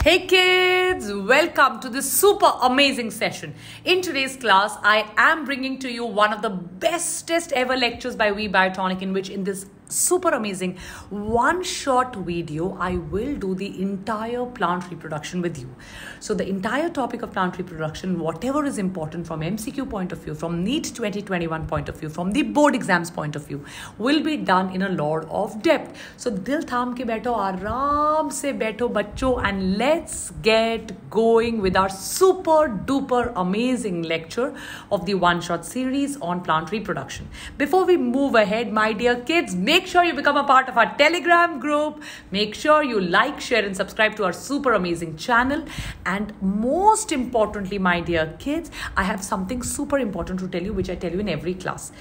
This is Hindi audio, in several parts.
Hey kids, welcome to this super amazing session. In today's class, I am bringing to you one of the bestest ever lectures by We Biotonic, in which in this super amazing one short video, I will do the entire plant reproduction with you. So the entire topic of plant reproduction, whatever is important from MCQ point of view, from NEET 2021 point of view, from the board exams point of view, will be done in a lot of depth. So dil tham ke baitho, aaram se baitho bachcho, and let's get going with our super duper amazing lecture of the one shot series on plant reproduction. Before we move ahead, my dear kids, make sure you become a part of our Telegram group. Make sure you like, share and subscribe to our super amazing channel. And most importantly, my dear kids, I have something super important to tell you, which I tell you in every class.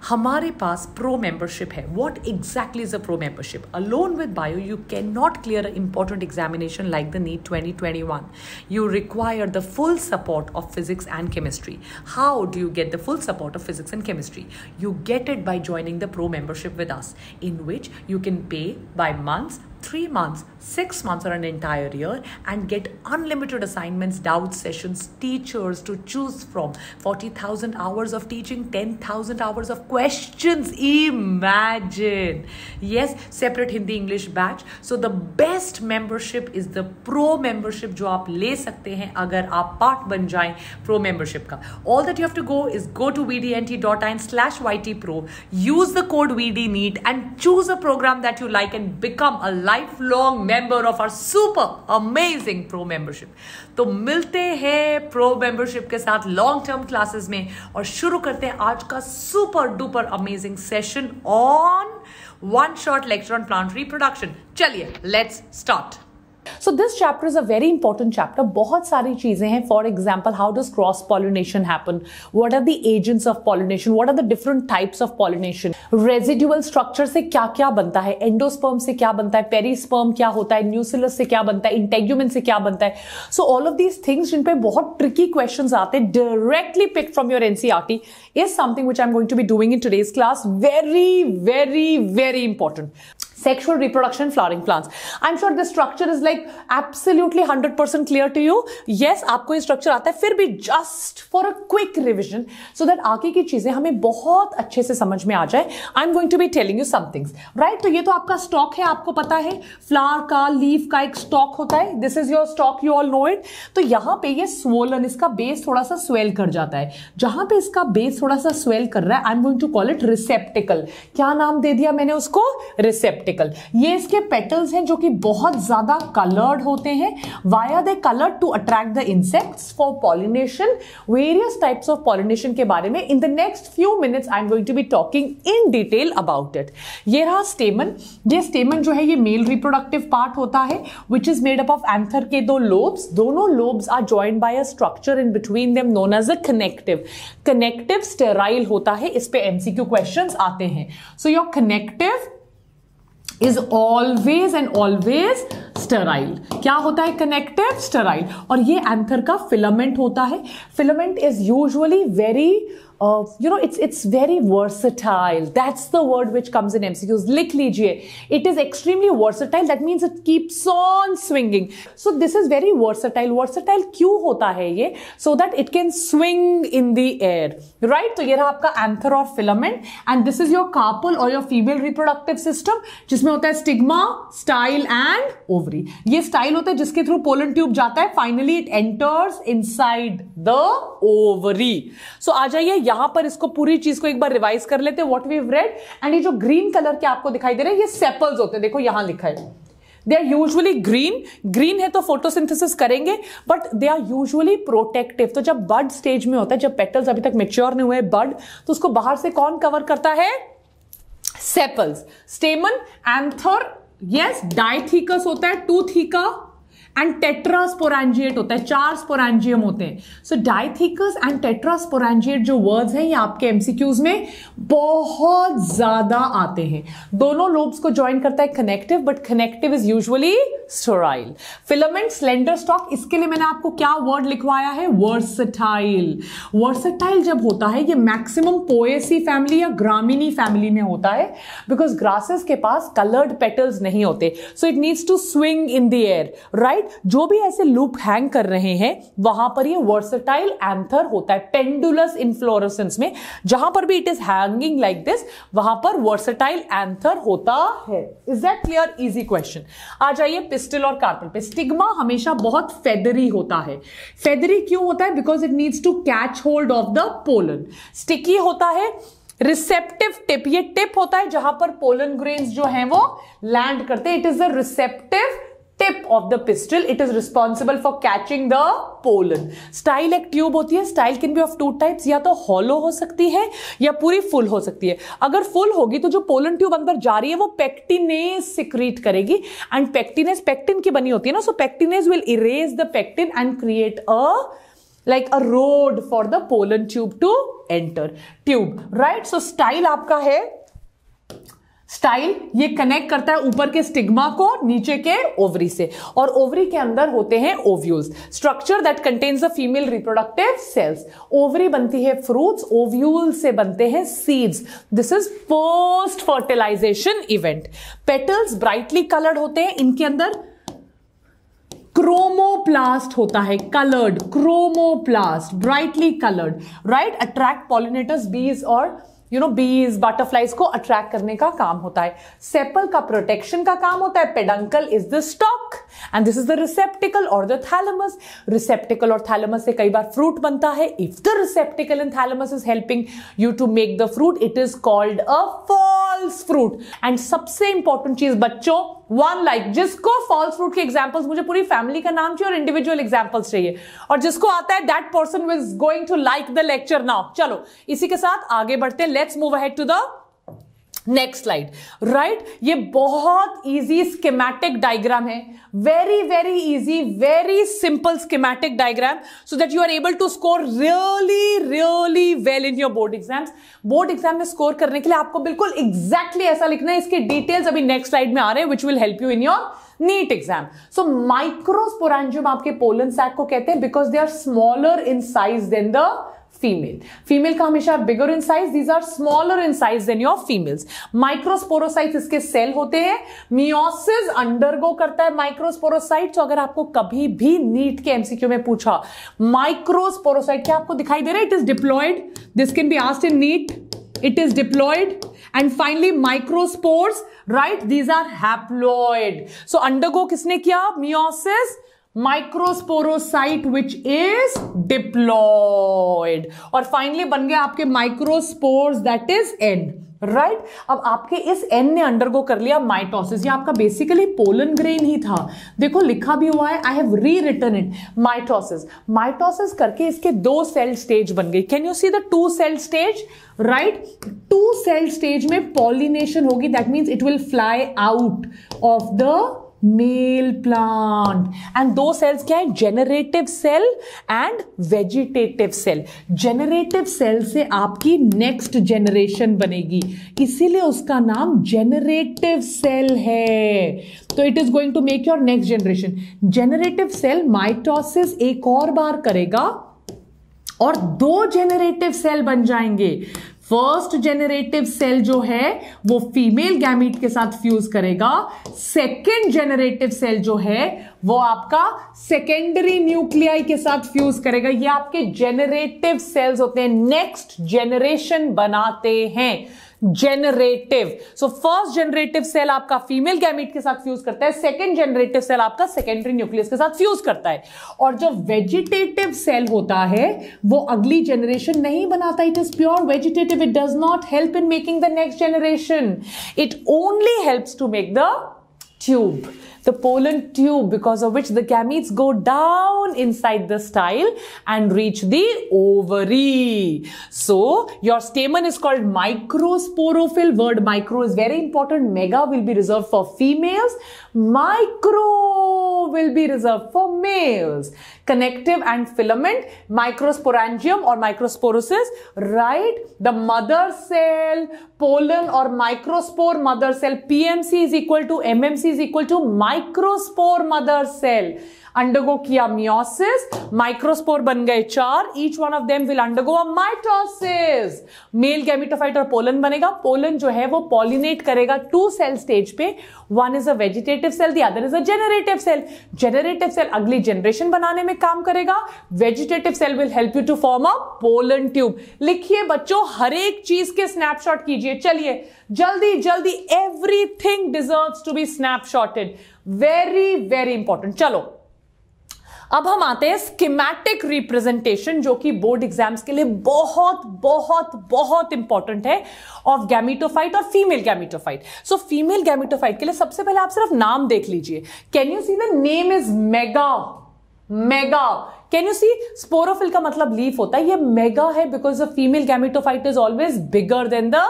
हमारे पास pro membership है. What exactly is a pro membership? Alone with bio, you cannot clear an important examination like the NEET 2021. You require the full support of physics and chemistry. How do you get the full support of physics and chemistry? You get it by joining the pro membership with us, in which you can pay by months, 3 months, 6 months or an entire year and get unlimited assignments, doubt sessions, teachers to choose from, 40,000 hours of teaching, 10,000 hours of questions. Imagine. Yes, separate Hindi English batch. So the best membership is the pro membership, जो आप ले सकते हैं अगर आप part बन जाएं pro membership का. All that you have to go is go to vdnt.in/ytpro, use the code VDNEET and choose a program that you like and become a lifelong member of our super amazing pro membership. तो मिलते हैं pro membership के साथ long term classes में और शुरू करते हैं आज का super duper amazing session on one short lecture on plant reproduction. चलिए, let's start. So this chapter is a very important chapter. बहुत सारी चीजें हैं. For example, how does cross pollination happen? What are the agents of pollination? What are the different types of pollination? Residual structure से क्या क्या बनता है? Endosperm से क्या बनता है? Perisperm क्या होता है? Nucellus से क्या बनता है? Integument से क्या बनता है? So all of these things जिन पे बहुत tricky questions आते हैं, directly picked from your NCERT, is something which I'm going to be doing in today's class. Very, very, very important. Sexual reproduction flowering plants. I'm sure the structure is like absolutely 100% clear to you. Yes, आपको ये structure आता है, फिर भी just for a quick revision so that आगे की चीजें हमें बहुत अच्छे से समझ में आ जाए. I'm going to be telling you some things. Right? तो ये तो आपका stock है, आपको पता है flower का, leaf का एक stock होता है. This is your stock, you all know it. तो यहाँ पे ये swollen, इसका base थोड़ा सा swell कर जाता है. जहाँ पे इसका base थोड़ा सा swell कर रहा है, I'm going to call it receptacle. क्या नाम दे दिया मैंने उसको? Receptacle. ये इसके पेटल्स हैं जो कि बहुत ज्यादा कलर्ड होते हैं. Via they coloured to attract the insects for pollination. Various types of pollination के बारे में in the next few minutes I am going to be talking in detail about it. ये रहा स्टेमन. ये स्टेमन जो है ये मेल रिप्रोडक्टिव पार्ट होता है which is made up of anther के दो लोब्स. दोनों lobes are joined by a structure in between them known as a connective. Connective sterile होता है. इस पे एमसीक्यू क्वेश्चंस आते हैं. So your connective is always and always sterile. क्या होता है connective? Sterile. और ये एंथर का फिलामेंट होता है. Filament is usually very it's very versatile. That's the word which comes in MCQs. लिख लीजिए. It is extremely versatile. That means it keeps on swinging. So this is very versatile. Versatile क्यों होता है ये? So that it can swing in the air. Right? तो ये रहा आपका एंथर और filament. And this is your carpel or your female reproductive system, जिसमें होता है स्टिग्मा, स्टाइल एंड ओवरी. ये स्टाइल होता है जिसके थ्रू पोलन ट्यूब जाता है. Finally it enters inside the ovary. So आ जाइए यहां पर इसको पूरी चीज को एक बार रिवाइज कर लेते हैं. What we have read. And ये जो ग्रीन कलर के आपको दिखाई दे रहे हैं ये सेपल्स होते हैं. देखो यहां लिखा है. They are usually green. Green है तो फोटोसिंथेसिस करेंगे, but they are usually protective. तो जब बड स्टेज में होता है, जब पेटल्स अभी तक मेच्योर नहीं हुए बड, तो उसको बाहर से कौन कवर करता है? सेपल्स. स्टेमन, एंथर, यस, डाइथिकस होता है, 2 थीका एंड टेट्रास्पोरेंजिएट होता है. 4 स्पोरेंजियम होते हैं. सो डाइथिकस एंड टेट्रास्पोरेंजिएट जो वर्ड्स हैं ये आपके एमसीक्यूज में बहुत ज्यादा आते हैं. दोनों लोब्स को ज्वाइन करता है connective, but connective is usually sterile. Filament, slender stock, इसके लिए मैंने आपको क्या वर्ड लिखवाया है? वर्सेटाइल. वर्सेटाइल जब होता है ये मैक्सिमम पोएसी फैमिली या ग्रामिनी फैमिली में होता है, बिकॉज ग्रासेस के पास कलर्ड पेटल्स नहीं होते. So it needs to swing in the air. Right? Right जो भी ऐसे लूप हैंग कर रहे हैं वहां पर ये वर्सेटाइल एंथर होता है. पेंडुलस इन्फ्लोरेसेंस में जहां पर भी it is hanging like this वहां पर वर्सेटाइल एंथर होता है. Is that clear? Easy question. आ जाइए पिस्टिल और कार्पल पे. स्टिग्मा हमेशा बहुत फेदरी होता है. फेदरी क्यों होता है? Because it needs to catch hold of the pollen. Sticky होता है. रिसेप्टिव टिप, ये टिप होता है जहां पर पोलन ग्रेन्स जो हैं वो लैंड करते हैं. It is the receptive tip of the pistil. It is responsible for catching the pollen. Style एक ट्यूब होती है. Style can be of two types, या तो हॉलो हो सकती है या पूरी फुल हो सकती है. अगर फुल होगी तो जो पोलन ट्यूब अंदर जा रही है वो पेक्टिनेज सिक्रीट करेगी एंड पेक्टिनेज पेक्टिन की बनी होती है ना. So pectinase will erase the pectin and create like a road for the pollen tube to enter. Tube, right? So style आपका है. स्टाइल ये कनेक्ट करता है ऊपर के स्टिग्मा को नीचे के ओवरी से, और ओवरी के अंदर होते हैं ovules. Structure that contains the female reproductive cells. Ovary बनती है फ्रूट्स, ओव्यूल से बनते हैं seeds. This is post fertilisation event. Petals brightly coloured होते हैं. इनके अंदर क्रोमोप्लास्ट होता है. Coloured chromoplast, brightly coloured, right. Attract pollinators, बीज और बीज बटरफ्लाइज को अट्रैक्ट करने का काम होता है. सेपल का प्रोटेक्शन का काम होता है. Peduncle is the stock and this is the रिसेप्टिकल और द थैलेमस. रिसेप्टिकल और थैलेमस से कई बार फ्रूट बनता है. If the receptacle and thalamus is helping you to make the fruit, it is called a false fruit. And सबसे इंपॉर्टेंट चीज बच्चों, वन लाइक. जिसको फॉल्स फ्रूट के एग्जांपल्स, मुझे पूरी फैमिली का नाम चाहिए और इंडिविजुअल एग्जांपल्स चाहिए, और जिसको आता है that person is going to like the lecture now. चलो इसी के साथ आगे बढ़ते हैं. Let's move ahead to the next slide. Right, ये बहुत इजी स्कीमेटिक डायग्राम है. Very very easy, very simple schematic diagram, so that you are able to score really really well in your board exams. Board exam में स्कोर करने के लिए आपको बिल्कुल एग्जैक्टली ऐसा लिखना है. इसके डिटेल्स अभी नेक्स्ट स्लाइड में आ रहे हैं, which will help you in your NEET exam. So microsporangium आपके पोलन सैक को कहते हैं because they are smaller in size than the female. Female का हमेशा bigger in size, these are smaller in size than your females. Microsporocytes इसके सेल होते हैं. मियोसिस अंडरगो करता है माइक्रोस्पोरोसाइट. तो अगर आपको कभी भी नीट के एमसीक्यू में पूछा माइक्रोस्पोरोसाइट क्या आपको दिखाई दे रहा है? It is diploid. This can be asked in NEET. It is diploid. And finally microspores, right? These are haploid. So undergo किसने किया? Meiosis. Microsporocyte which is diploid. और फाइनली बन गया आपके microspores that is n. Right, अब आपके इस एन ने अंडरगो कर लिया माइटोसिस. ये आपका बेसिकली पोलन ग्रेन ही था. देखो लिखा भी हुआ है, I have rewritten it. Mitosis, mitosis करके इसके 2 सेल स्टेज बन गई. Can you see the 2 cell stage? Right, 2 cell stage में पॉलिनेशन होगी. That means it will fly out of the male plant. And 2 cells क्या है? Generative cell and vegetative cell. Generative cell से आपकी नेक्स्ट जेनरेशन बनेगी, इसीलिए उसका नाम जेनरेटिव सेल है. तो it is going to make your next generation. Generative cell mitosis एक और बार करेगा और 2 जेनरेटिव सेल बन जाएंगे. फर्स्ट जेनरेटिव सेल जो है वो फीमेल गैमीट के साथ फ्यूज करेगा. सेकेंड जेनरेटिव सेल जो है वो आपका सेकेंडरी न्यूक्लियाई के साथ फ्यूज करेगा. ये आपके जेनरेटिव सेल्स होते हैं, नेक्स्ट जेनरेशन बनाते हैं. Generative. So first generative cell आपका फीमेल गैमीट के साथ फ्यूज करता है. सेकेंड जेनरेटिव सेल आपका सेकेंडरी न्यूक्लियस के साथ फ्यूज करता है. और जो वेजिटेटिव सेल होता है वो अगली जेनरेशन नहीं बनाता. It is pure vegetative. It does not help in making the next generation. It only helps to make the tube, the pollen tube, because of which the gametes go down inside the style and reach the ovary. So your stamen is called microsporophyll. Word micro is very important. Mega will be reserved for females. Micro will be reserved for males. Connective and filament, microsporangium or microsporosis, right? The mother cell, pollen or microspore mother cell, PMC is equal to MMC is equal to microspore mother cell. Undergo किया meiosis, microspore बन गए 4, each one of them will undergo a mitosis. Male gametophyte और pollen बनेगा. Pollen जो है वो pollinate करेगा 2 cell stage पे. One is a vegetative cell, the other is a generative cell. Generative cell अगली generation बनाने में काम करेगा. Vegetative cell will help you to form a pollen tube. लिखिए बच्चों, हर एक चीज के snapshot कीजिए. चलिए जल्दी जल्दी, everything deserves to be snapshotted. Very very important. चलो अब हम आते हैं स्कीमेटिक रिप्रेजेंटेशन, जो कि बोर्ड एग्जाम्स के लिए बहुत बहुत बहुत इंपॉर्टेंट है, ऑफ गैमेटोफाइट और female gametophyte. So female gametophyte के लिए सबसे पहले आप सिर्फ नाम देख लीजिए. Can you see the name is mega. Mega, can you see, sporophyll का मतलब लीफ होता है, ये मेगा है because the female gametophyte is always bigger than the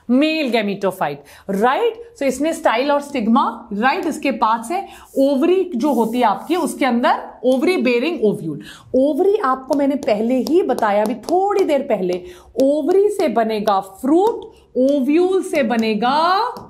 male gametophyte, right. So इसने स्टाइल और स्टिग्मा, राइट, इसके पास है. ओवरी जो होती है आपकी, उसके अंदर ओवरी बेरिंग ओव्यूल. ओवरी आपको मैंने पहले ही बताया, अभी थोड़ी देर पहले, ओवरी से बनेगा फ्रूट, ओव्यूल से बनेगा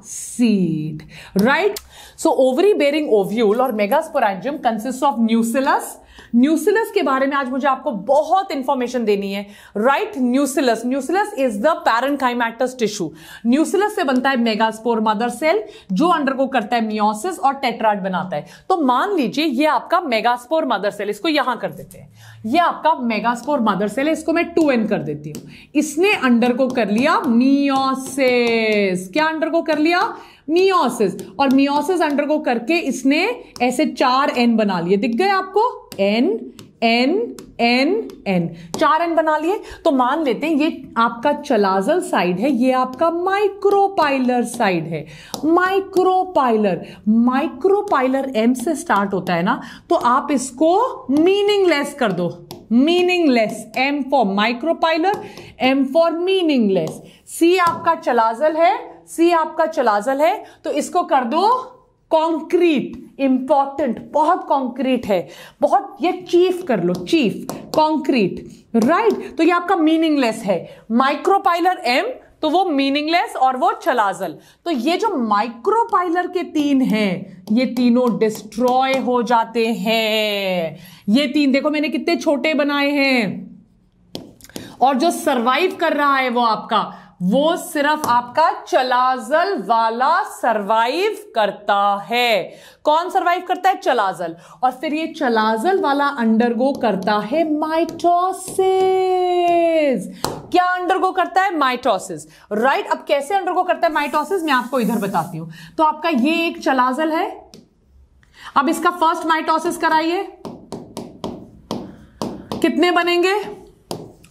सीड, राइट. सो ओवरी बेरिंग ओव्यूल और मेगास्पोरेंजियम कंसिस्ट ऑफ न्यूसिलस. न्यूसिलस के बारे में आज मुझे आपको बहुत इंफॉर्मेशन देनी है, right. न्यूसिलस, न्यूसिलस is the parenchymatous tissue. न्यूसिलस से बनता है मेगास्पोर मदर सेल, जो अंडरगो करता है मियोसिस और टेट्राड बनाता है. तो मान लीजिए ये आपका मेगास्पोर मदर सेल, इसको यहां कर देते हैं. ये आपका मेगास्पोर मदर सेल है, इसको मैं 2n कर देती हूं. इसने अंडरगो कर लिया मियोसिस. क्या अंडरगो कर लिया? मियोसिस. और मियोसिस अंडरगो करके इसने ऐसे 4n बना लिए. दिख गए आपको? n n n n 4n बना लिए. तो मान लेते हैं ये आपका चलाजल साइड है, ये आपका माइक्रोपाइलर साइड है. माइक्रोपाइलर, माइक्रोपाइलर m से स्टार्ट होता है ना, तो आप इसको मीनिंगलेस कर दो. Meaningless, m for micropylar, m for meaningless. c आपका चलाजल है, c आपका चलाजल है, तो इसको कर दो कॉन्क्रीट. इंपॉर्टेंट, बहुत कॉन्क्रीट है, बहुत. ये चीफ कर लो, चीफ, कॉन्क्रीट, राइट. तो ये आपका मीनिंगलेस है. माइक्रोपाइलर m, तो वो मीनिंगलेस और वो चलाजल. तो ये जो माइक्रोपाइलर के 3 हैं, ये तीनों डिस्ट्रॉय हो जाते हैं. ये 3 देखो मैंने कितने छोटे बनाए हैं. और जो सरवाइव कर रहा है वो आपका, वो सिर्फ आपका चलाजल वाला सरवाइव करता है. कौन सरवाइव करता है? चलाजल. और फिर ये चलाजल वाला अंडरगो करता है माइटोसिस. क्या अंडरगो करता है? Mitosis, right. अब कैसे अंडरगो करता है माइटोसिस, मैं आपको इधर बताती हूं. तो आपका ये एक चलाजल है, अब इसका फर्स्ट माइटोसिस कराइए. कितने बनेंगे?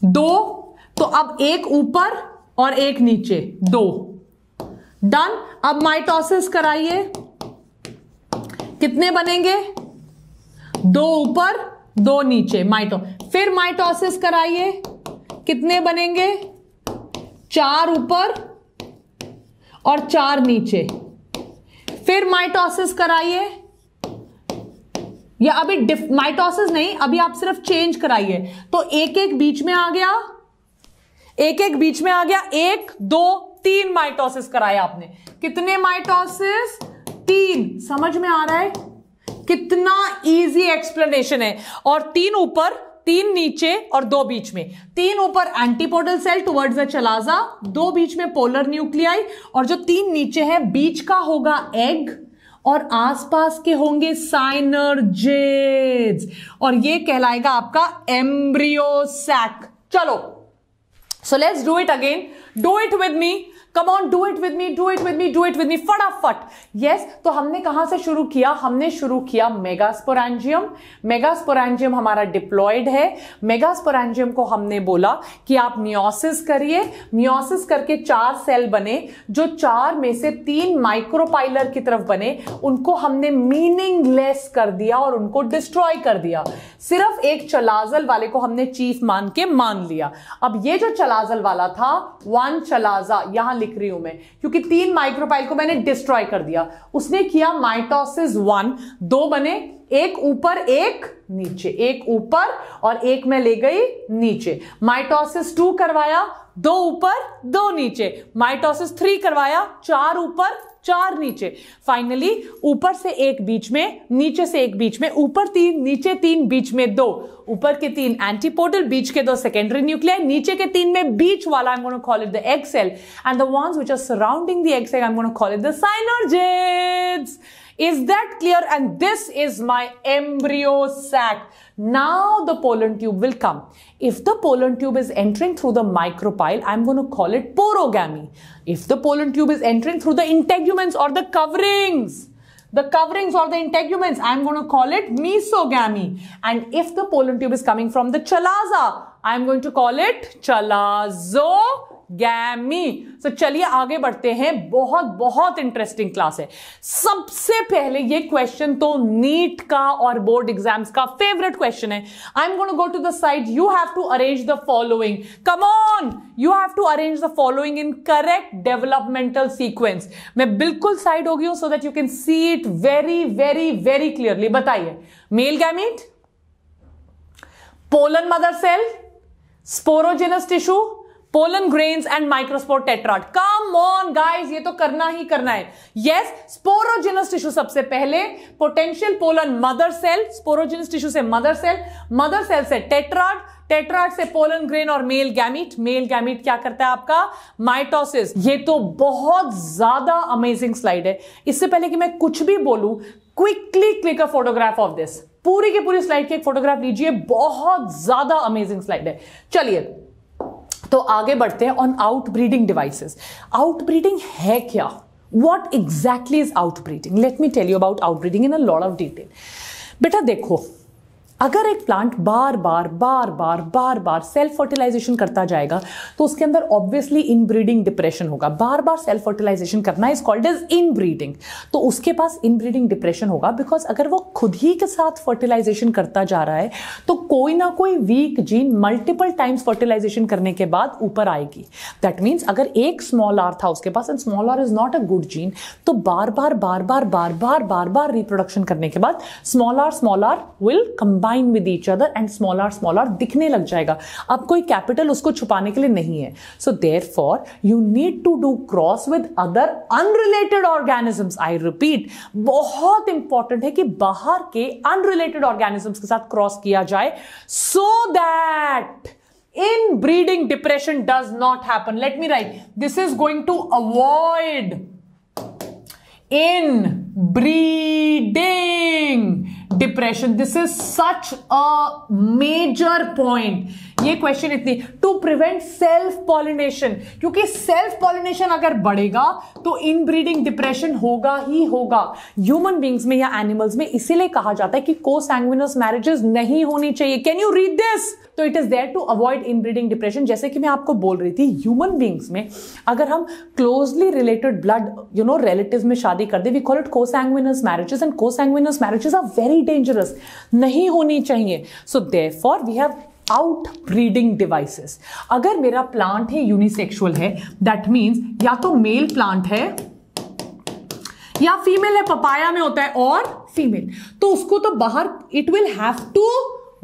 2. तो अब एक ऊपर और एक नीचे, 2. डन. अब माइटोसिस कराइए. कितने बनेंगे? 2 ऊपर 2 नीचे, माइटो. फिर माइटोसिस कराइए. कितने बनेंगे? 4 ऊपर और 4 नीचे. फिर माइटोसिस कराइए. या अभी माइटोसिस नहीं, अभी आप सिर्फ चेंज कराइए. तो एक एक बीच में आ गया, एक एक बीच में आ गया. 1 2 3 माइटोसिस कराया आपने. कितने माइटोसिस? 3. समझ में आ रहा है कितना इजी एक्सप्लेनेशन है. और 3 ऊपर 3 नीचे और 2 बीच में. 3 ऊपर antipodal cell towards the chalaza, 2 बीच में पोलर न्यूक्लियाई, और जो 3 नीचे है बीच का होगा एग और आसपास के होंगे साइनर्जेड्स, और ये कहलाएगा आपका एम्ब्रियो सैक. चलो, so let's do it again. Do it with me. Come on, do it with me, do it with me, do it with me. फटाफट. Yes, तो हमने कहां से शुरू किया? हमने शुरू किया मेगास्पोरेंजियम. मेगास्पोरेंजियम हमारा डिप्लॉयड है. मेगास्पोरेंजियम को हमने बोला कि आप मियोसिस करिए. मियोसिस करके 4 सेल बने, जो 4 में से 3 माइक्रोपाइलर की तरफ बने, उनको हमने मीनिंगलेस कर दिया और उनको डिस्ट्रॉय कर दिया. सिर्फ एक चलाजल वाले को हमने चीफ मान के मान लिया. अब ये जो चलाजल वाला था, 1 चलाजा, यहां लिख रही हूं मैं, क्योंकि 3 माइक्रोपाइल को मैंने डिस्ट्रॉय कर दिया। उसने किया माइटोसिस 1, 2 बने, एक ऊपर एक नीचे, एक ऊपर और एक मैं ले गई नीचे। माइटोसिस 2 करवाया, 2 ऊपर 2 नीचे। माइटोसिस 3 करवाया, 4 ऊपर 4 नीचे। फाइनली ऊपर से एक बीच में, नीचे से एक बीच में, ऊपर 3 नीचे 3 बीच में 2, ऊपर के 3 एंटीपोडल, बीच के 2 सेकेंडरी न्यूक्लियाई, नीचे के 3 में बीच वाला I am gonna call it the egg cell, and the ones which are surrounding the egg cell I am gonna call it the synergids. Is that clear? And this is my embryo sac. Now the pollen tube will come. If the pollen tube is entering through the micropyle, I'm going to call it porogamy. If the pollen tube is entering through the integuments or the coverings or the integuments, I'm going to call it mesogamy. And if the pollen tube is coming from the chalaza, I'm going to call it chalazogamy. So चलिए आगे बढ़ते हैं, बहुत बहुत इंटरेस्टिंग क्लास है। सबसे पहले ये क्वेश्चन तो नीट का और बोर्ड एग्जाम्स का फेवरेट क्वेश्चन है। I am going to go to the side, you have to arrange the following, come on, you have to arrange the following in correct developmental sequence. मैं बिल्कुल साइड हो गई हूं so that you can see it very very very clearly. बताइए, male gamete, pollen mother cell, sporogenous tissue, pollen grains and microspore tetrad. Come on guys, ये तो करना ही करना है। यस, स्पोरोजेनस टिश्यू सबसे पहले, potential pollen mother cell, sporogenous tissue से मदर सेल से टेट्राड, टेट्राड से पोलन ग्रेन और मेल गैमीट। मेल गैमीट क्या करता है आपका? माइटोसिस। ये तो बहुत ज्यादा अमेजिंग स्लाइड है। इससे पहले कि मैं कुछ भी बोलूं, quickly click a photograph of this. पूरी की पूरी स्लाइड की एक फोटोग्राफ लीजिए, बहुत ज्यादा अमेजिंग स्लाइड है। चलिए तो आगे बढ़ते हैं ऑन आउटब्रीडिंग डिवाइसेस। आउटब्रीडिंग है क्या? What exactly is outbreeding? Let me tell you about outbreeding in a lot of detail. बेटा देखो, अगर एक प्लांट बार बार सेल्फ फर्टिलाइजेशन करता जाएगा तो उसके अंदर ऑब्वियसली इनब्रीडिंग डिप्रेशन होगा। बार बार सेल्फ फर्टिलाइजेशन करना इज कॉल्ड एज इनब्रीडिंग। तो उसके पास इनब्रीडिंग डिप्रेशन होगा, बिकॉज अगर वो खुद ही के साथ फर्टिलाइजेशन करता जा रहा है तो कोई ना कोई weak gene multiple times fertilisation करने के बाद ऊपर आएगी। दैट मीन्स अगर एक स्मॉल आर था उसके पास, and small R is not a good gene, तो बार बार रिप्रोडक्शन करने के बाद small R will combine with each other and small r दिखने लग जाएगा। अब कोई कैपिटल उसको छुपाने के लिए नहीं है। So therefore you need to do cross with other unrelated organisms. I repeat, बहुत इंपॉर्टेंट है कि बाहर के unrelated organisms के साथ क्रॉस किया जाए so that inbreeding depression does not happen. Let me write, this is going to avoid inbreeding depression. This is such a major point. ये क्वेश्चन इतनी, टू प्रिवेंट सेल्फ पॉलिनेशन, क्योंकि सेल्फ पॉलिनेशन अगर बढ़ेगा तो इनब्रीडिंग डिप्रेशन होगा ही होगा। ह्यूमन बींग्स में या एनिमल्स में इसीलिए कहा जाता है कि कोसैंग्विनस मैरिजेस नहीं होनी चाहिए। Can you read this? तो it is there to avoid inbreeding depression. जैसे कि मैं आपको बोल रही थी, ह्यूमन बींग्स में अगर हम क्लोजली रिलेटेड ब्लड रिलेटिव्स में शादी कर दे, we call it consanguineous marriages, and consanguineous marriages are very dangerous, नहीं होनी चाहिए। So therefore we have outbreeding devices. अगर मेरा प्लांट है यूनिसेक्सुअल है, दैट मीन्स या तो मेल प्लांट है या फीमेल है, पपाया में होता है और फीमेल, तो उसको तो बाहर it will have to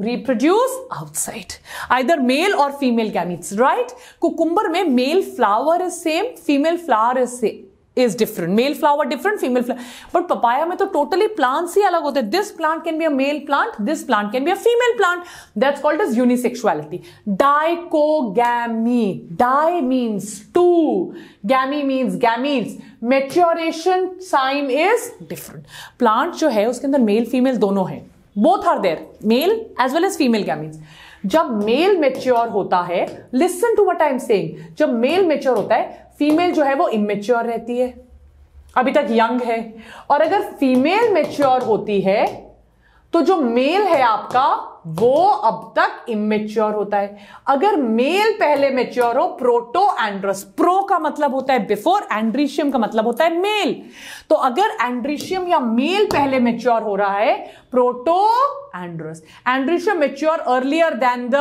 reproduce outside, either male or female gametes, right? Cucumber में male flower is same, female flower is different. Male flower different, female flower. But papaya में तो totally plants ही अलग होते हैं. This plant can be a male plant, this plant can be a female plant. That's called as unisexuality. Dichogamy. Di means two. Gamy means gametes. Maturation sign is different. Plant जो है उसके अंदर male female दोनों हैं. Both are there, male as well as female gametes. जब मेल मेच्योर होता है, listen to what I am saying, जब मेल मेच्योर होता है, फीमेल जो है वो इमेच्योर रहती है, अभी तक यंग है, और अगर फीमेल मेच्योर होती है तो जो मेल है आपका वो अब तक इमेच्योर होता है। अगर मेल पहले मैच्योर हो, प्रोटो एंड्रस, प्रो का मतलब होता है बिफोर, एंड्रीशियम का मतलब होता है मेल। तो अगर एंड्रीशियम या मेल पहले मैच्योर हो रहा है, protandrous, androecium mature earlier than the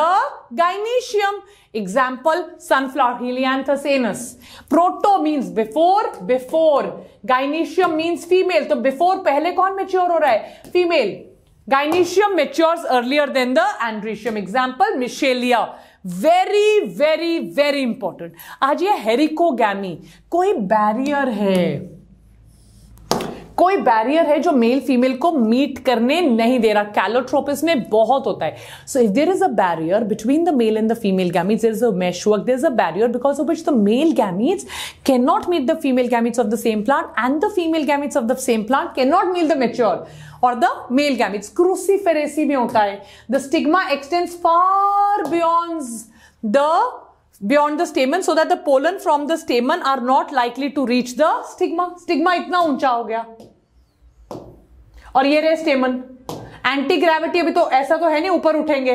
gynoecium. Example sunflower, Helianthus annuus. Proto means before, gynoecium means female. तो बिफोर पहले कौन मैच्योर हो रहा है? Female. Gynoecium matures earlier than the andrecium. Example, Michelia. Very important. आज ये हेरिकोगैमी, कोई बैरियर है जो मेल फीमेल को मीट करने नहीं दे रहा। कैलोट्रोपिस में बहुत होता है। So if there is a barrier between the male and the female gametes, there is a meshwork, there is a barrier because of which the male gametes can not meet the female gametes of the same plant and the female gametes of the same plant can not meet the mature or the male gametes. Cruciferation में होता है, the stigma extends far beyond the stamen so that the pollen from the stamen are not likely to reach the stigma. Stigma इतना ऊंचा हो गया और ये रहे स्टेमन। एंटी ग्रेविटी अभी तो ऐसा तो है नहीं ऊपर उठेंगे।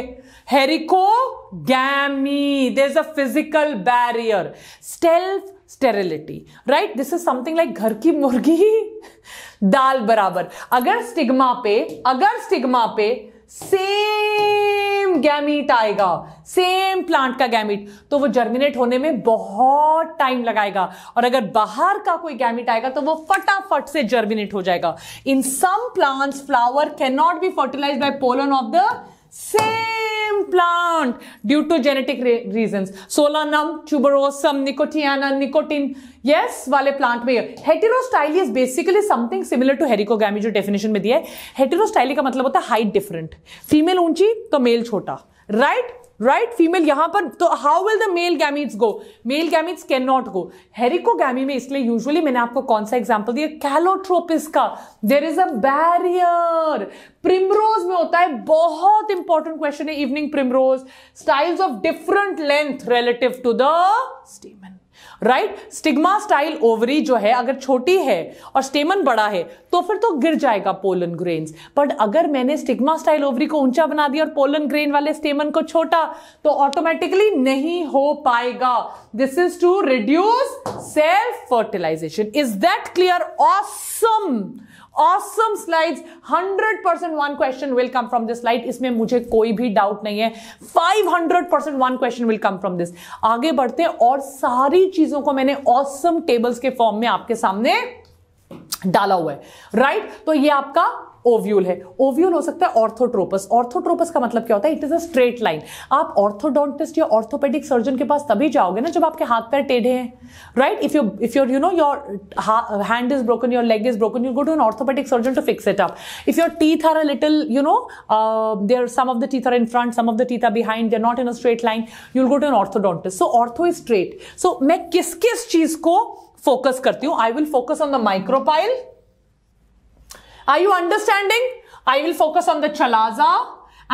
Herkogamy, there is a physical barrier, self sterility, right? This is something like घर की मुर्गी दाल बराबर। अगर स्टिग्मा पे सेम गैमीट आएगा, सेम प्लांट का गैमीट, तो वो जर्मिनेट होने में बहुत टाइम लगाएगा। और अगर बाहर का कोई गैमीट आएगा तो वो फटाफट से जर्मिनेट हो जाएगा। In some plants flower can not be fertilised by pollen of the same plant due to genetic reasons. Solanum, tuberosum, nicotiana, nicotine, yes वाले प्लांट में। Heterostyly is basically something similar to herkogamy जो डेफिनेशन में दिया है। हेटेरोस्टाइली का मतलब होता है हाइट डिफरेंट, फीमेल ऊंची तो मेल छोटा, राइट? फीमेल यहां पर, तो how will the male gametes go? Male gametes can not go. Herkogamy में इसलिए यूजुअली मैंने आपको कौन सा एग्जांपल दिया? कैलोट्रोपिस का। There is a barrier. Primrose में होता है, बहुत इंपॉर्टेंट क्वेश्चन है evening primrose, styles of different length relative to the stamen, right? Stigma style ovary जो है अगर छोटी है और स्टेमन बड़ा है तो फिर तो गिर जाएगा पोलन ग्रेन्स। बट अगर मैंने स्टिग्मा स्टाइल ओवरी को ऊंचा बना दिया और पोलन ग्रेन वाले स्टेमन को छोटा, तो ऑटोमेटिकली नहीं हो पाएगा। This is to reduce self fertilisation. Is that clear? Awesome slides. 100% one question will come from this slide. इसमें मुझे कोई भी डाउट नहीं है। 500% one question will come from this. आगे बढ़ते हैं और सारी चीजों को मैंने awesome tables के फॉर्म में आपके सामने डाला हुआ है, राइट? तो ये आपका ओव्यूल है। ओव्यूल हो सकता है ऑर्थोट्रोपस। ऑर्थोट्रोपस का मतलब क्या होता है? It is a straight line. आप ऑर्थोडोंटिस्ट या ऑर्थोपेडिक सर्जन के पास तभी जाओगे ना जब आपके हाथ पैर टेढ़े हैं, right? If your you know your hand is broken, your leg is broken, you go to an orthopaedic surgeon to fix it up. If your teeth are a little there, some of the teeth are in front, some of the teeth are behind, they are not in a straight line, you will go to an orthodontist. So ortho is straight. So मैं किस किस चीज को फोकस करती हूं? I will focus on the micropyle. Are you understanding? I will focus on the chalaza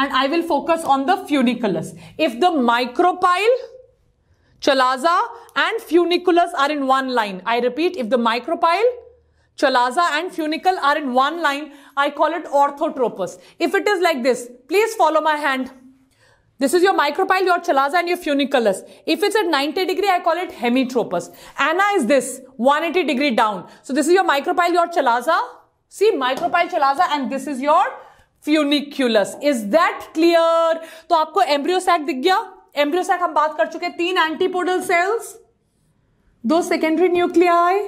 and I will focus on the funiculus. If the micropyle, chalaza and funiculus are in one line, I repeat, if the micropyle, chalaza and funicle are in one line, I call it orthotropous. If it is like this, please follow my hand. This is your micropyle, your chalaza and your funiculus. If it's at 90 degree, I call it hemitropous. Anna is this, 180 degree down. So this is your micropyle, your chalaza. See, micropyle, chalaza and this is your funiculus. Is that clear? तो आपको एम्ब्रियो सैक दिख गया? एम्ब्रियो सैक हम बात कर चुके हैं। 3 एंटीपोडल सेल्स, 2 सेकेंडरी न्यूक्लियाई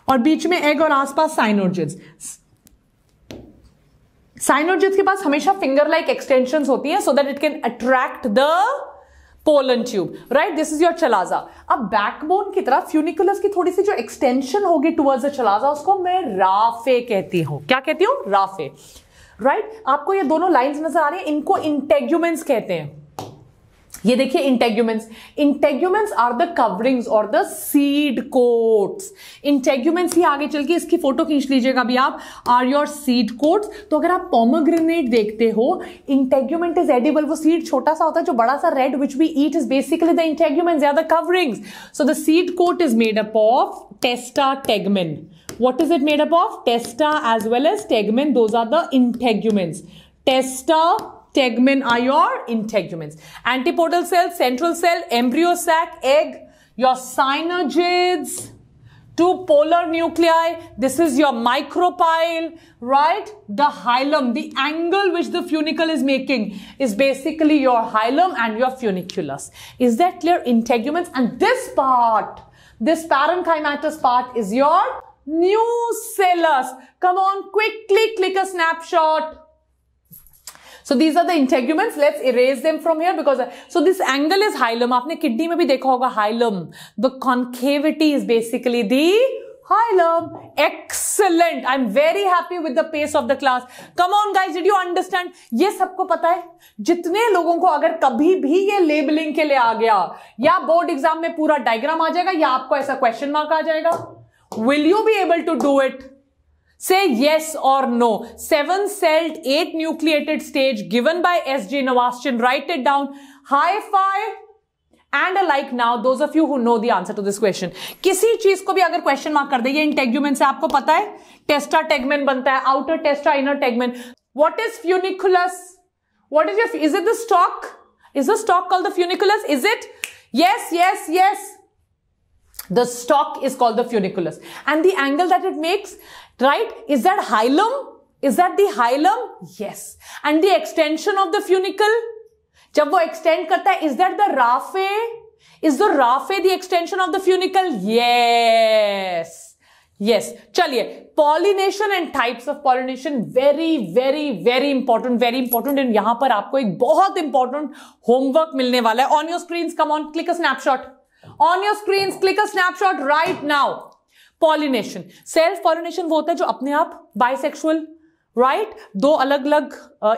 और बीच में एग और आसपास साइनोर्जिड्स। साइनोर्जिड्स के पास हमेशा फिंगर लाइक एक्सटेंशंस होती हैं so that it can attract the pollen tube, right? This is your chalaza. अब बैकबोन की तरफ फ्यूनिकुलस की थोड़ी सी जो एक्सटेंशन होगी टुवर्ड्स द चलाजा, उसको मैं राफे कहती हूं। क्या कहती हूं? Rafe, right? आपको ये दोनों लाइंस नजर आ रही है, इनको इंटेग्यूमेंट्स कहते हैं। ये देखिए इंटेग्यूमेंट्स आर द कवरिंग्स और द सीड कोट्स। इंटेग्यूमेंट्स ही आगे चल के इसकी फोटो खींच लीजिएगा अभी आप, आर योर सीड कोट्स। तो अगर आप पोमोग्रेनेट देखते हो, इंटेग्यूमेंट इज एडिबल। वो सीड छोटा सा होता है जो बड़ा सा red which we eat is basically the integuments, they are the coverings. So the seed coat is made up of testa, tegmen. What is it made up of? Testa as well as tegmen. Those are the integuments. Testa-tegmen are your integuments. Antipodal cell, central cell, embryo sac, egg, your synergids, two polar nuclei. This is your micropyle, right? The hilum, the angle which the funicle is making is basically your hilum and your funiculus. Is that clear? Integuments. And this part, this parenchymatous part is your nucellus. Come on, quickly click a snapshot. So these are the integuments. Let's erase them from here because so this angle is hilum. आपने kidney में भी देखा होगा hilum. The concavity is basically the hilum. Excellent. I'm very happy with the pace of the class. Come on guys, did you understand? ये सबको पता है. जितने लोगों को अगर कभी भी ये लेबलिंग के लिए आ गया या बोर्ड एग्जाम में पूरा डायग्राम आ जाएगा या आपको ऐसा क्वेश्चन मार्क आ जाएगा, will you be able to do it? Say yes or no. 7-celled 8-nucleated stage given by S.G. Navaschin. Write it down. High five and a like now. Those of you who know the answer to this question. किसी चीज को भी अगर क्वेश्चन मार्क कर दे, ये इंटेग्यूमेंट से आपको पता है टेस्टा टेगमेन बनता है, outer टेस्टा inner tegmen. What is funiculus? What is your, is it the stalk? Is the stalk called the funiculus? Is it? Yes, yes, yes. The stalk is called the funiculus. And the angle that it makes, right? Is that hilum? Is that the hilum? Yes. And the extension of the funicle? जब वो extend करता है, is that the raphe? Is the raphe the extension of the funicle? Yes. Yes. चलिए, pollination and types of pollination, very, very, very important, very important. And यहाँ पर आपको एक बहुत important homework मिलने वाला है. On your screens, come on, click a snapshot. On your screens, click a snapshot right now. Pollination. Self-pollination वो होता है जो अपने आप bisexual, right? दो अलग अलग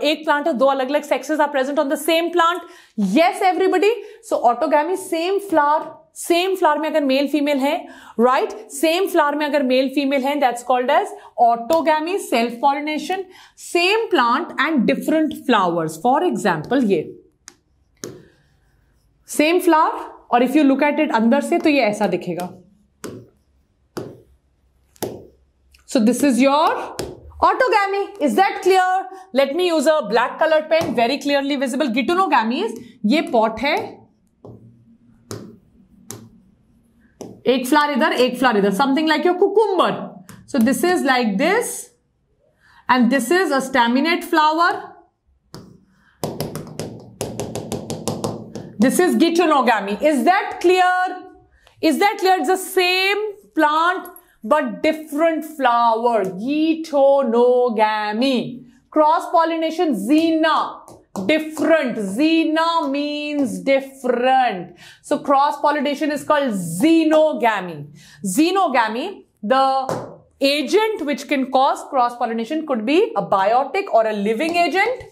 एक plant है, दो अलग अलग sexes are present on the same plant. Yes, everybody. So autogamy, same flower में अगर male female है, right? Same flower में अगर male female है, that's called as autogamy, self-pollination. Same plant and different flowers. For example, ये same flower. और if you look at it अंदर से तो ये ऐसा दिखेगा. So this is your autogamy. Is that clear? Let me use a black colored pen, very clearly visible. Geitonogamy, ये pot है. एक flower इधर, एक flower इधर. Something like your cucumber. So this is like this. And this is a staminate flower. This is geitonogamy. Is that clear? Is that clear? It's the same plant but different flower. Geitonogamy. Cross-pollination, xena. Different. Xena means different. So cross-pollination is called xenogamy. Xenogamy, the agent which can cause cross-pollination could be a biotic or a living agent.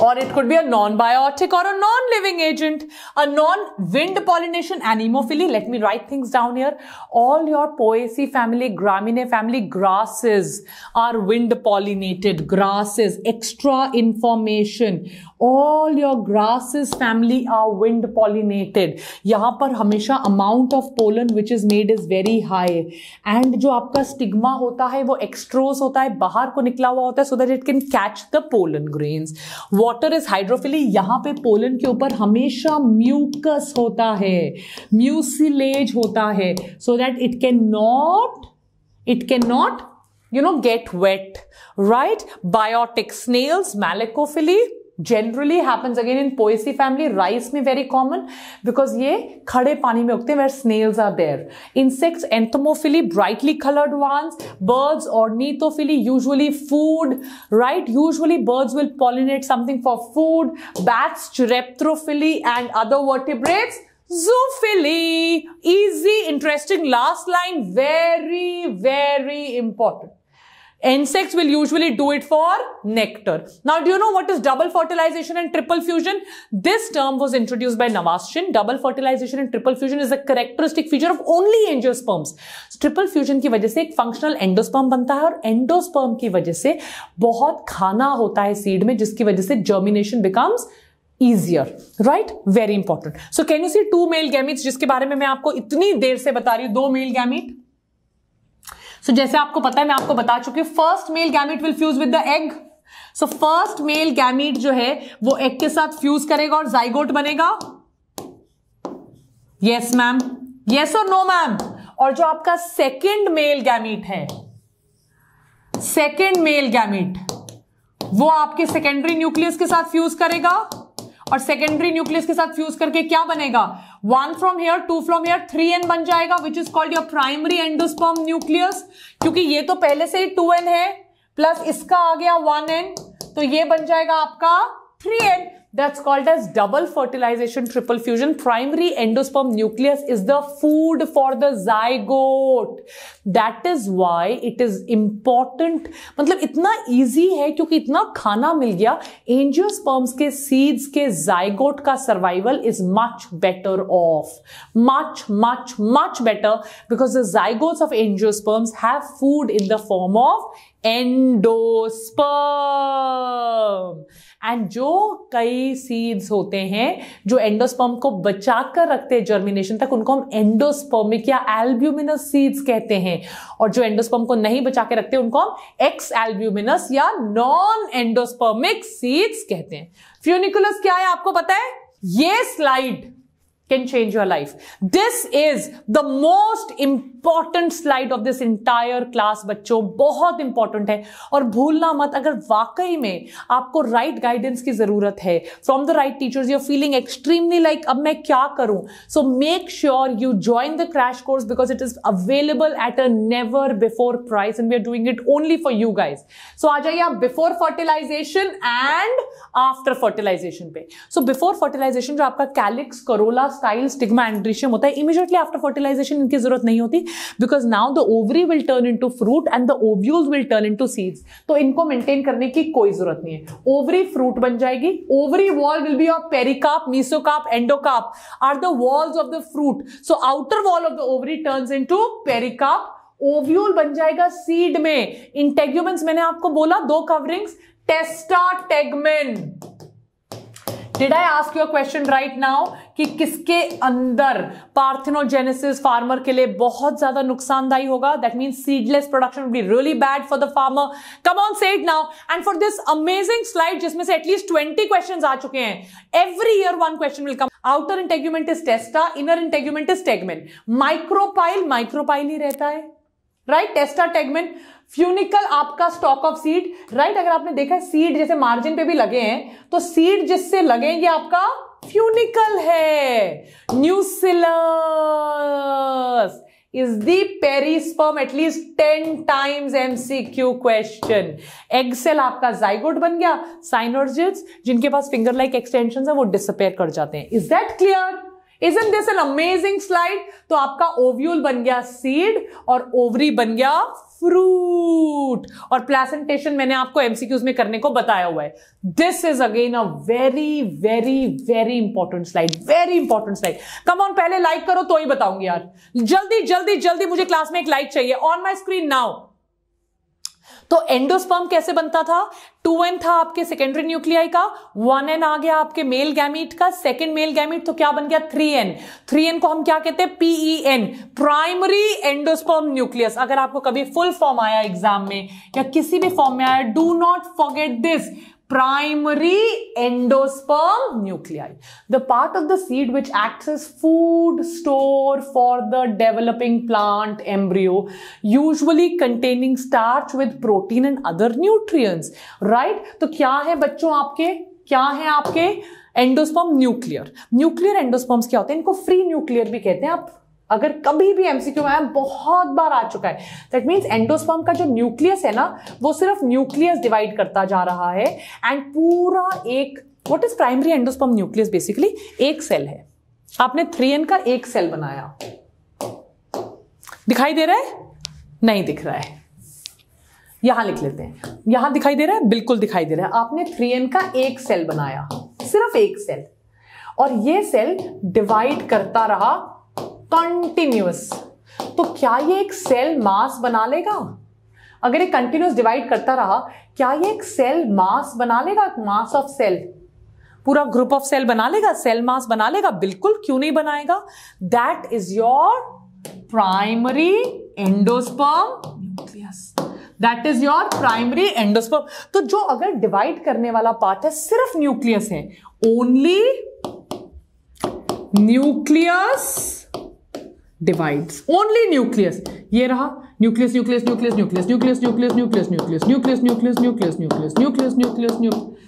Or it could be a non-biotic or a non-living agent. A non-wind pollination, anemophily. Let me write things down here. All your Poaceae family, Graminae family grasses are wind pollinated. Grasses, extra information. All your grasses family are wind pollinated. यहाँ पर हमेशा amount of pollen which is made is very high. And जो आपका stigma होता है वो extrose होता है, बाहर को निकला हुआ होता है so that it can catch the pollen grains. Water is hydrophily. यहाँ पे pollen के ऊपर हमेशा mucus होता है, mucilage होता है so that it cannot get wet, right? Biotic, snails, malacophily generally happens again in Poaceae family. Rice में very common because ये खड़े पानी में उगते हैं where snails are there. Insects, entomophily, brightly colored ones. Birds, ornithophily, usually food, right? Usually birds will pollinate something for food. Bats, chireptrophily, and other vertebrates, zoophily. Easy, interesting. Last line, very, very important. Insects will usually do it for nectar. Now, do you know what is double fertilization and triple fusion? This term was introduced by Navaschin. Double fertilization and triple fusion is a characteristic feature of only angiosperms. Triple fusion की वजह से एक functional endosperm बनता है और endosperm की वजह से बहुत खाना होता है seed में जिसकी वजह से germination becomes easier, right? Very important. So, can you see two male gametes जिसके बारे में मैं आपको इतनी देर से बता रही हूँ, दो male gamete. So, जैसे आपको पता है मैं आपको बता चुकी हूँ, first male gamete will fuse with the egg so first male gamete जो है वो एग के साथ फ्यूज करेगा और जाइगोट बनेगा. यस मैम, यस और नो मैम. और जो आपका सेकेंड मेल गैमीट है, सेकेंड मेल गैमीट, वो आपके सेकेंडरी न्यूक्लियस के साथ फ्यूज करेगा और सेकेंडरी न्यूक्लियस के साथ फ्यूज करके क्या बनेगा? 1 from here, 2 from here, 3n बन जाएगा, which is called your primary endosperm nucleus. क्योंकि ये तो पहले से ही 2n है प्लस इसका आ गया 1n, तो ये बन जाएगा आपका 3n. That's called as double fertilization, triple fusion. Primary endosperm nucleus is the food for the zygote. That is why it is important. मतलब इतना easy है क्योंकि इतना खाना मिल गया. Angiosperms के seeds के zygote का survival is much better off. Much better because the zygotes of angiosperms have food in the form of endosperm. And जो कई सीड्स होते हैं जो एंडोस्पर्म को बचाकर रखते हैं जर्मिनेशन तक, उनको हम एंडोस्पर्मिक या एल्ब्यूमिनस सीड्स कहते हैं. और जो एंडोस्पर्म को नहीं बचा के रखते उनको हम एक्स एल्ब्यूमिनस या नॉन एंडोस्पर्मिक सीड्स कहते हैं. फ्यूनिकुलस क्या है आपको पता है? ये slide can change your life. This is the most important slide of this entire class बच्चों. बहुत इंपॉर्टेंट है और भूलना मत. अगर वाकई में आपको राइट गाइडेंस की जरूरत है from the right teachers, you're feeling extremely like अब मैं क्या करूं, so make sure you join the crash course because it is available at a never before price and we are doing it only for you guys. So आ जाइए आप before fertilisation and after fertilisation पे. सो बिफोर फर्टिलाइजेशन जो आपका calyx, corolla, style, stigma, androecium होता है, इमीडिएटली आफ्टर फर्टिलाइजेशन इनकी जरूरत नहीं होती because now the ovary will turn into fruit and the ovules will turn into seeds. तो इनको मेंटेन करने की कोई जरूरत नहीं है. ओवरी फ्रूट बन जाएगी. Ovary wall will be your pericarp, mesocarp, endocarp are the walls of the fruit. So outer wall of the ovary turns into pericarp. Ovule बन जाएगा सीड में. इंटेग्यूमेंट्स मैंने आपको बोला 2 coverings, testa, tegmen. Did I ask you a question right now कि किसके अंदर पार्थेनोजेनेसिस फार्मर के लिए बहुत ज्यादा नुकसानदायी होगा? That means seedless production will be really bad for the farmer. Come on, say it now. And for this amazing slide जिसमें से at least 20 questions आ चुके हैं, every year 1 question will come. Outer integument is testa, inner integument is tegmen. Micropyle ही रहता है, right? Testa, tegmen. फ्यूनिकल आपका स्टॉक ऑफ सीड, राइट? अगर आपने देखा है सीड जैसे मार्जिन पे भी लगे हैं तो सीड जिससे लगे ये आपका फ्यूनिकल है. Nucellus is the perisperm. at least 10 times MCQ question. Egg cell आपका जाइगोट बन गया. साइनोर्जिड्स जिनके पास फिंगर लाइक एक्सटेंशन है वो डिसअपेयर कर जाते हैं. Is that clear? Isn't this an amazing slide? तो आपका ओव्यूल बन गया सीड और ओवरी बन गया फ्रूट. और प्लेसेंटेशन मैंने आपको एमसीक्यूज में करने को बताया हुआ है. This is again a very very very important slide. Very important slide. Come on, पहले लाइक करो तो ही बताऊंगी यार. जल्दी जल्दी जल्दी मुझे क्लास में एक लाइक चाहिए. On my screen now. तो एंडोस्पर्म कैसे बनता था? 2n था आपके सेकेंडरी न्यूक्लियाई का, 1n आ गया आपके मेल गैमीट का. सेकेंड मेल गैमीट तो क्या बन गया? 3n. 3n को हम क्या कहते हैं? PEN, primary endosperm nucleus. अगर आपको कभी फुल फॉर्म आया एग्जाम में या किसी भी फॉर्म में आया, do not forget this. Primary endosperm nuclei, the part of the seed which acts as food store for the developing plant embryo, usually containing starch with protein and other nutrients, right? तो क्या है बच्चों आपके, क्या है आपके एंडोस्पर्म? न्यूक्लियर एंडोस्पर्म्स क्या होते हैं? इनको फ्री न्यूक्लियर भी कहते हैं. आप अगर कभी भी एमसीक्यू में आया, बहुत बार आ चुका है. दैट मीन्स एंडोस्पर्म का जो न्यूक्लियस है ना, वो सिर्फ न्यूक्लियस डिवाइड करता जा रहा है एंड पूरा एक, what is primary endosperm nucleus? Basically एक सेल है. आपने 3n का एक सेल बनाया. दिखाई दे रहा है? नहीं दिख रहा है. यहां लिख लेते हैं. यहां दिखाई दे रहा है? बिल्कुल दिखाई दे रहा है. आपने 3n का एक सेल बनाया, सिर्फ एक सेल, और ये सेल डिवाइड करता रहा कंटिन्यूअस. तो क्या ये एक सेल मास बना लेगा? अगर ये कंटिन्यूअस डिवाइड करता रहा, क्या ये एक सेल मास बना लेगा? मास ऑफ सेल, पूरा ग्रुप ऑफ सेल बना लेगा? सेल मास बना लेगा? बिल्कुल, क्यों नहीं बनाएगा? That is your primary endosperm nucleus. That is your primary endosperm. तो जो अगर डिवाइड करने वाला पार्ट है सिर्फ न्यूक्लियस है, only nucleus divides, only nucleus. ये रहा nucleus nucleus nucleus nucleus nucleus nucleus nucleus nucleus nucleus nucleus nucleus nucleus nucleus nucleus nucleus.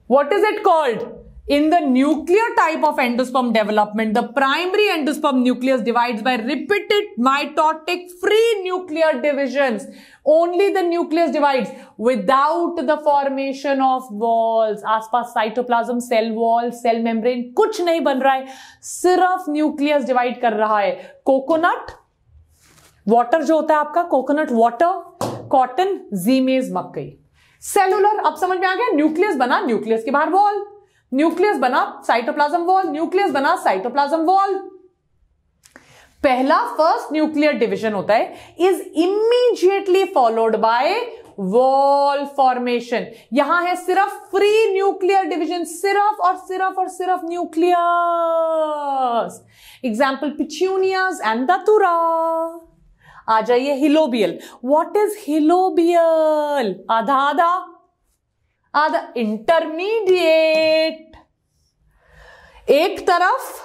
What is it called? In the nuclear type of endosperm development, the primary endosperm nucleus divides by repeated mitotic free nuclear divisions. Only the nucleus divides without the formation of walls. आसपास cytoplasm, cell wall, cell membrane कुछ नहीं बन रहा है, सिर्फ न्यूक्लियस डिवाइड कर रहा है। कोकोनट वाटर जो होता है आपका, कोकोनट वाटर, कॉटन, जीमेज, मकई। सेलुलर, अब समझ में आ गया, न्यूक्लियस बना, न्यूक्लियस के बाहर वॉल, न्यूक्लियस बना साइटोप्लाज्म वॉल, न्यूक्लियस बना साइटोप्लाज्म वॉल। पहला फर्स्ट न्यूक्लियर डिवीजन होता है is immediately followed by wall formation. यहां है सिर्फ फ्री न्यूक्लियर डिवीजन, सिर्फ और सिर्फ और सिर्फ nucleus. Example petunias and datura. आ जाइए हिलोबियल। What is helobial? आधा आधा आधा, इंटरमीडिएट। एक तरफ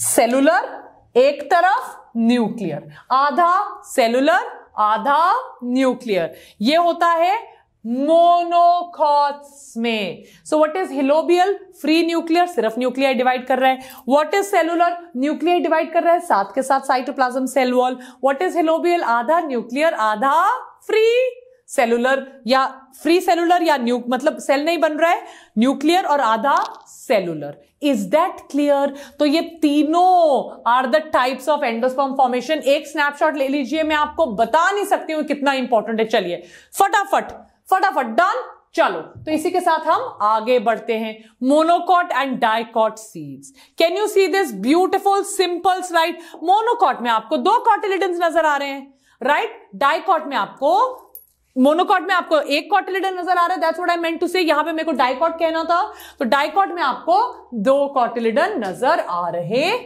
सेलुलर, एक तरफ न्यूक्लियर, आधा सेलुलर आधा न्यूक्लियर। ये होता है मोनोकॉट्स में। So what is helobial? Free nuclear, सिर्फ न्यूक्लियर डिवाइड कर रहा है। What is cellular? Nuclear divide कर रहा है, साथ के साथ cytoplasm, cell wall. What is helobial? आधा न्यूक्लियर आधा फ्री सेलुलर, या फ्री सेलुलर या मतलब सेल नहीं बन रहा है, न्यूक्लियर और आधा सेलुलर। Is that clear? तो ये तीनों are the types of endosperm formation. एक स्नैपशॉट ले लीजिए, मैं आपको बता नहीं सकती हूं कितना इंपॉर्टेंट है। चलिए फटाफट फटाफट डन। चलो तो इसी के साथ हम आगे बढ़ते हैं। Monocot and dicot seeds. Can you see this beautiful simple slide? Monocot में आपको दो कॉटिलिडन्स नजर आ रहे हैं, राइट? डाइकॉट में आपको, मोनोकॉट में आपको एक कॉटिलिडन नजर आ रहा है। That's what I meant to say. यहां पे मेरे को डाइकॉट कहना था, तो डाइकॉट में आपको दो कॉटिलिडन नजर आ रहे हैं,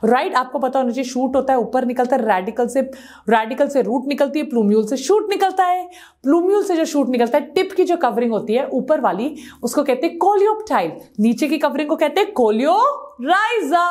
राइट? आपको पता होना चाहिए, शूट होता है, ऊपर निकलता है, रेडिकल से रूट निकलती है, प्लूम्यूल से शूट निकलता है। प्लूम्यूल से जो शूट निकलता है, टिप की जो कवरिंग होती है ऊपर वाली, उसको कहते हैं कोलियोप्टाइल, नीचे की कवरिंग को कहते हैं coleorhiza.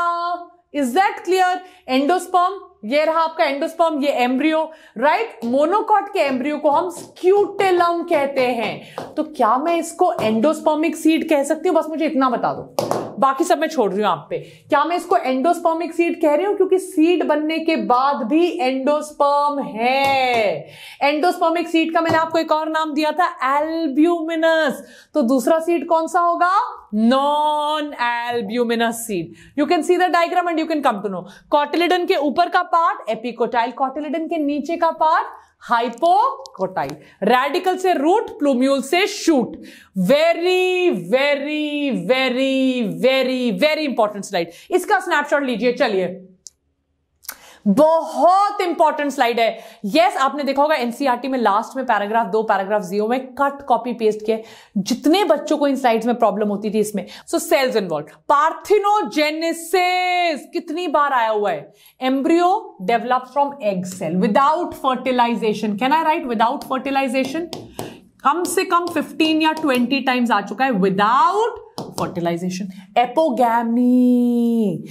Is that clear? Endosperm, ये रहा आपका एंडोस्पर्म, ये एम्ब्रियो, राइट? मोनोकॉट के एम्ब्रियो को हम स्क्यूटेलम कहते हैं। तो क्या मैं इसको एंडोस्पर्मिक सीड कह सकती हूं? बस मुझे इतना बता दो, बाकी सब मैं छोड़ रही हूं आप पे। क्या मैं इसको एंडोस्पर्मिक सीड कह रही हूं? क्योंकि सीड बनने के बाद भी एंडोस्पर्म है। एंडोस्पर्मिक सीड का मैंने आपको एक और नाम दिया था, एल्ब्यूमिनस। तो दूसरा सीड कौन सा होगा? Non albuminous seed. You can see the diagram and you can come to know. Cotyledon के ऊपर का पार्ट एपिकोटाइल, कॉटिलिडन के नीचे का पार्ट हाइपोकोटाइल। रेडिकल से रूट, प्लूम्यूल से shoot. Very very very very very important slide. इसका स्नैपशॉट लीजिए। चलिए, बहुत इंपॉर्टेंट स्लाइड है। यस, आपने देखा होगा एनसीईआरटी में लास्ट में पैराग्राफ 2 पैराग्राफ 0 में कट कॉपी पेस्ट किए। जितने बच्चों को इन स्लाइड्स में प्रॉब्लम होती थी इसमें। सो सेल्स इन्वॉल्व, पार्थिनोजेनेसिस कितनी बार आया हुआ है? Embryo develops from egg cell without fertilisation. Can I write without fertilisation? कम से कम 15 या 20 टाइम्स आ चुका है without fertilisation. Apogamy,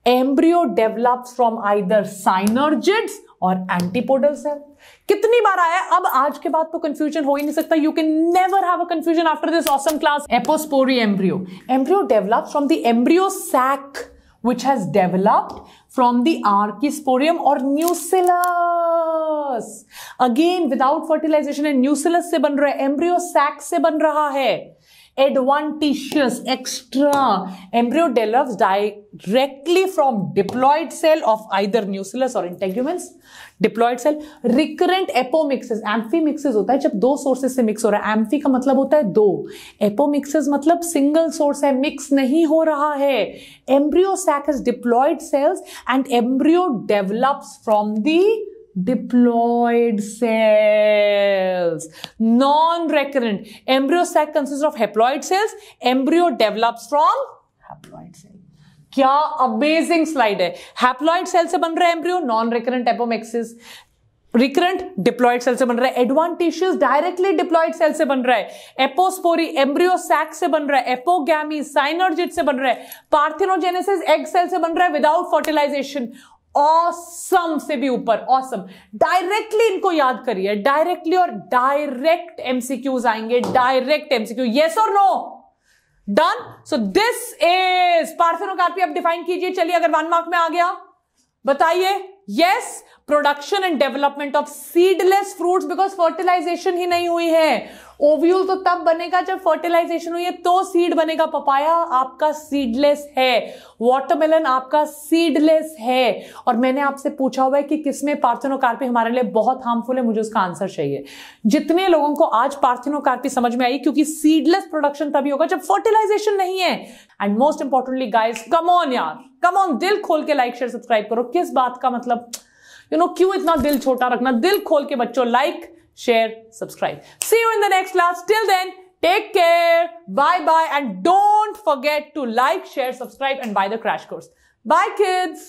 embryo develops from either synergids or antipodal cell. कितनी बार आया? अब आज के बाद तो कंफ्यूजन हो ही नहीं सकता। You can never have a confusion after this awesome class. Epospore embryo. Embryo develops from the embryo sac which has developed from the archisporium or nucellus. Again without fertilization and nucellus से बन रहा है, embryo sac से बन रहा है। Adventitious, extra. Embryo develops directly from diploid cell of either nucellus or integuments. Diploid cell. Recurrent apomixis. Amphimixis होता है जब दो सोर्सेस से मिक्स हो रहा है। एम्फी का मतलब होता है दो, एपोमिक्सिस मतलब सिंगल सोर्स है, मिक्स नहीं हो रहा है। Embryo sac has diploid cells and embryo develops from the diploid cells. Non-recurrent. Embryo sac consists of haploid cells. Embryo develops from haploid cell. क्या अमेजिंग स्लाइड है। हैप्लॉइड सेल से बन रहा है embryo, non recurrent apomixis. Recurrent diploid cell से बन रहा है, एडवांटेशियस डायरेक्टली डिप्लॉयड सेल से बन रहा है, एपोस्पोरी एम्ब्रियो सैक से बन रहा है, एपोगैमी साइनर्जिड से बन रहा है, पार्थिनोजेनेसिस एग सेल से बन रहा है विदाउट फर्टिलाइजेशन। ऑसम से भी ऊपर, ऑसम। डायरेक्टली इनको याद करिए, डायरेक्टली, और डायरेक्ट एमसीक्यूज आएंगे, डायरेक्ट एमसीक्यू, यस और no, done. So this is parthenocarpy. अब डिफाइन कीजिए, चलिए, अगर 1 मार्क में आ गया बताइए। Yes, production and development of seedless fruits, because fertilisation ही नहीं हुई है। ओव्यूल तो तब बनेगा जब फर्टिलाइजेशन हुई है, तो सीड बनेगा। पपाया आपका सीडलेस है, वाटरमेलन आपका सीडलेस है। और मैंने आपसे पूछा हुआ है कि किसमें पार्थेनोकार्पी हमारे लिए बहुत हार्मफुल है, मुझे उसका आंसर चाहिए। जितने लोगों को आज पार्थेनोकार्पी समझ में आई, क्योंकि सीडलेस प्रोडक्शन तभी होगा जब फर्टिलाइजेशन नहीं है। And most importantly guys, come on यार, कम ऑन, दिल खोल के लाइक शेयर सब्सक्राइब करो। किस बात का मतलब, क्यों इतना दिल छोटा रखना? दिल खोल के बच्चों, like share subscribe. See you in the next class. Till then, take care, bye bye, and don't forget to like, share, subscribe, and buy the crash course. Bye kids.